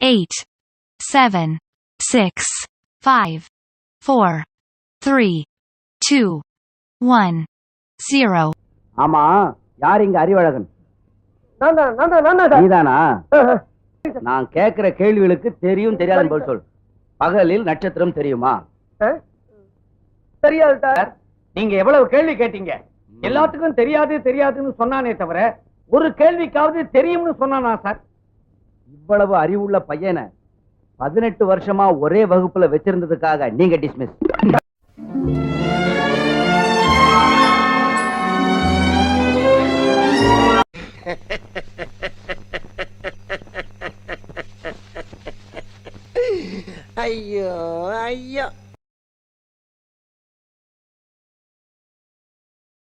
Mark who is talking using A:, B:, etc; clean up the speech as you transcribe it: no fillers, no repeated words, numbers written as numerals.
A: Eight, 7, 6, 5, 4, 3, 2, 1, 0.
B: ஆமா, யார் இங்க அறிவழகன்? நீதானா? நான் கேக்குற கேள்விகளுக்கு தெரியும் தெரியாதுன்னு பதில் சொல். பகலில் நட்சத்திரம் தெரியுமா?
C: தெரியாது சார். நீங்க எவ்வளவு கேள்வி கேட்டீங்க? எல்லாத்துக்கும் தெரியாது தெரியாதுன்னு சொன்னானே தவிர ஒரு கேள்விக்காவது தெரியும்னு சொன்னானா சார்?
B: இவ்வளவு அறிவுள்ள பையனை 18 வருஷமா ஒரே வகுப்புல வச்சிருந்ததுக்காக நீங்க டிஸ்மிஸ்.
D: ஐயோ ஐயோ.